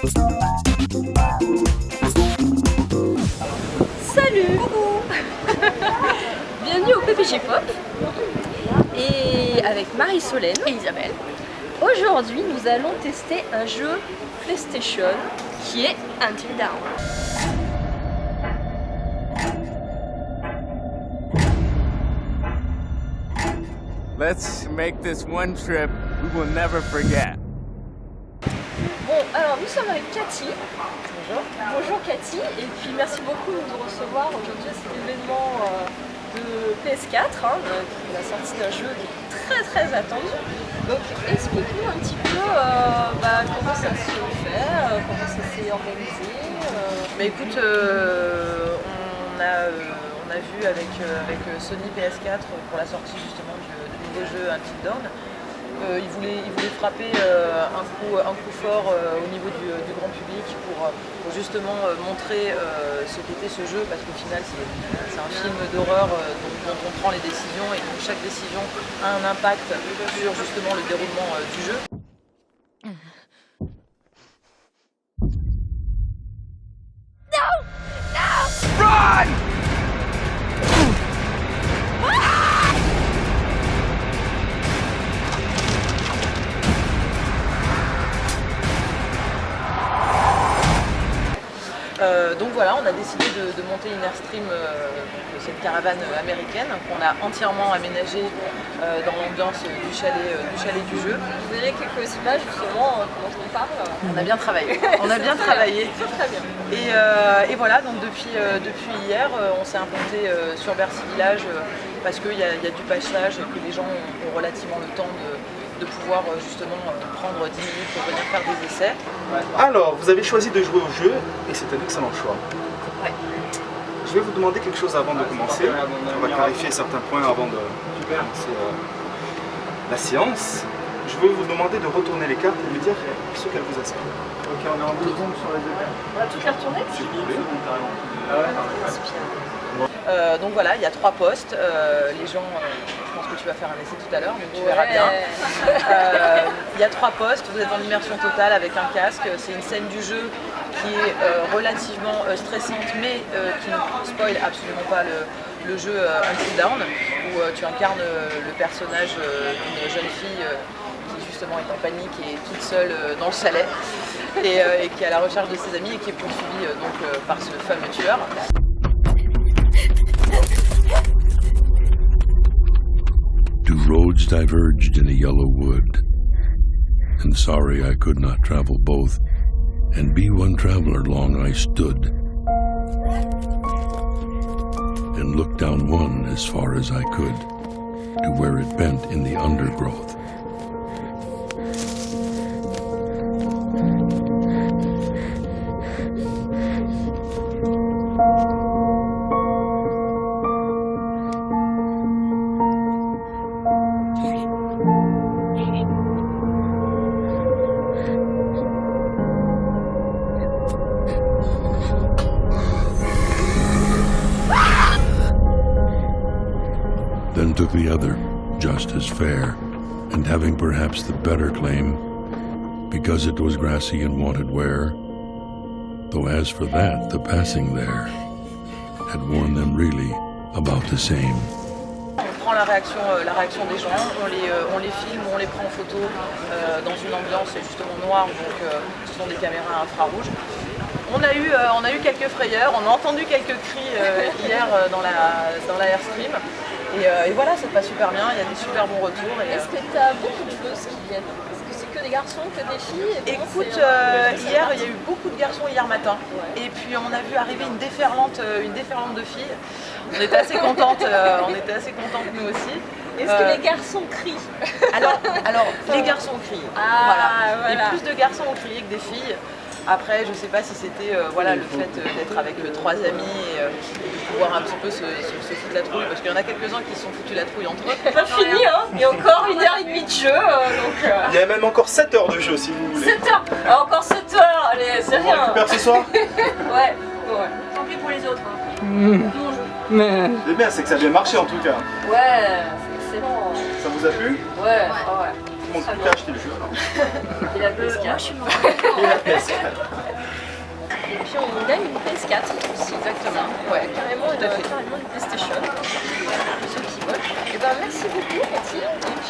Salut. Bienvenue au PPG Pop et avec Marie-Solène et Isabelle. Aujourd'hui nous allons tester un jeu PlayStation qui est Until Dawn. Let's make this one trip we will never forget. Bon, alors nous sommes avec Cathy. Bonjour. Bonjour Cathy, et puis merci beaucoup de nous recevoir aujourd'hui à cet événement de PS4, qui est la sortie d'un jeu qui est très attendu. Donc explique-nous un petit peu comment ça se fait, comment ça s'est organisé. Mais écoute, on a vu avec Sony PS4 pour la sortie justement du nouveau jeu Until Dawn. Ils voulaient frapper un coup fort au niveau du grand public pour justement montrer ce qu'était ce jeu, parce qu'au final c'est un film d'horreur dont on prend les décisions, et donc chaque décision a un impact sur justement le déroulement du jeu. Donc voilà, on a décidé de monter une Airstream, cette caravane américaine qu'on a entièrement aménagée dans l'ambiance du chalet du jeu. Vous verrez quelques images justement comment on parle. On a bien travaillé. On a bien travaillé. Très bien. Et voilà, donc depuis hier, on s'est implanté sur Bercy Village parce qu'il y a du passage et que les gens ont relativement le temps de pouvoir justement prendre 10 minutes pour venir faire des essais. Alors, vous avez choisi de jouer au jeu et c'est un excellent choix. Ouais. Je vais vous demander quelque chose avant de commencer. On va clarifier certains points avant de commencer la séance. Je vais vous demander de retourner les cartes et me dire ce qu'elles vous inspirent. Ok, on est en deux secondes sur les deux cartes. On va toutes les retourner Si vous voulez. Donc voilà, il y a 3 postes. Les gens, je pense que tu vas faire un essai tout à l'heure, donc tu verras bien. Il y a 3 postes, vous êtes en immersion totale avec un casque. C'est une scène du jeu qui est relativement stressante, mais qui ne spoil absolument pas le jeu Until Dawn, où tu incarnes le personnage d'une jeune fille qui justement est en panique et est toute seule dans le chalet, et qui est à la recherche de ses amis et qui est poursuivie par ce fameux tueur. Two roads diverged in a yellow wood, and sorry I could not travel both, and be one traveler long I stood, and looked down one as far as I could, to where it bent in the undergrowth. Then took the other, just as fair, and having perhaps the better claim, because it was grassy and wanted wear, though as for that, the passing there had worn them really about the same. On prend la réaction des gens, on les filme, on les prend en photo dans une ambiance justement noire, donc ce sont des caméras infrarouges. On a eu quelques frayeurs, on a entendu quelques cris hier dans la Airstream. Et voilà, ça passe super bien, il y a des super bons retours. Est-ce que tu as beaucoup de joueuses qui viennent? Est-ce que c'est que des garçons, que des filles? Écoute, hier il y a eu beaucoup de garçons hier matin, et puis on a vu arriver une déferlante de filles. On était assez contentes, nous aussi. Est-ce que les garçons crient? Alors les garçons crient. Voilà. Et plus de garçons ont crié que des filles. Après, je ne sais pas si c'était le fait d'être avec 3 amis et de pouvoir un petit peu se foutre la trouille, parce qu'il y en a quelques-uns qui se sont foutus la trouille entre eux. Pas fini, hein. Il y a encore 1h30 de jeu, donc... Il y a même encore 7 heures de jeu si vous voulez. 7 heures. Ah, encore 7 heures, allez, c'est On rien. récupère ce soir. Ouais. Tant pis pour les autres. Nous, on joue. C'est bien, c'est que ça a bien marché en tout cas. Ouais, c'est excellent. Ça vous a plu? Ouais. Tout le monde peut acheter le jeu. Et la PS4. Moi, je suis morte. Et la PS4. Et puis on gagne une PS4 aussi. Exactement. Ouais. Carrément, Tout à fait. carrément une PlayStation. Pour ceux qui veulent. Et ben merci beaucoup Cathy.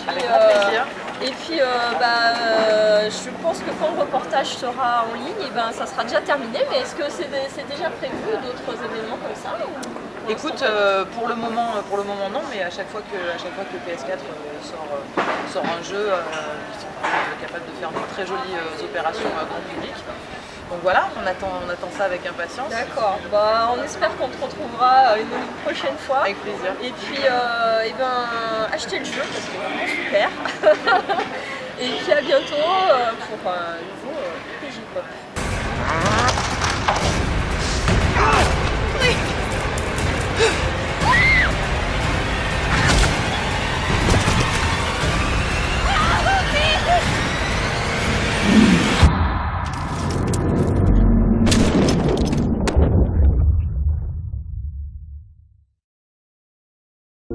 Avec grand plaisir. Et puis je pense que quand le reportage sera en ligne, et ben ça sera déjà terminé. Mais est-ce que c'est déjà prévu d'autres événements comme ça ou pour Écoute, l'instant, pour le moment non, mais à chaque fois que le PS4 sort un jeu, ils sont capables de faire de très jolies opérations grand public. Donc voilà, on attend ça avec impatience. D'accord, bah, on espère qu'on te retrouvera une prochaine fois. Avec plaisir. Et puis, achetez le jeu parce que c'est vraiment super. Et puis à bientôt pour un nouveau PJ Pop.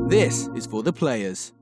This is for the players.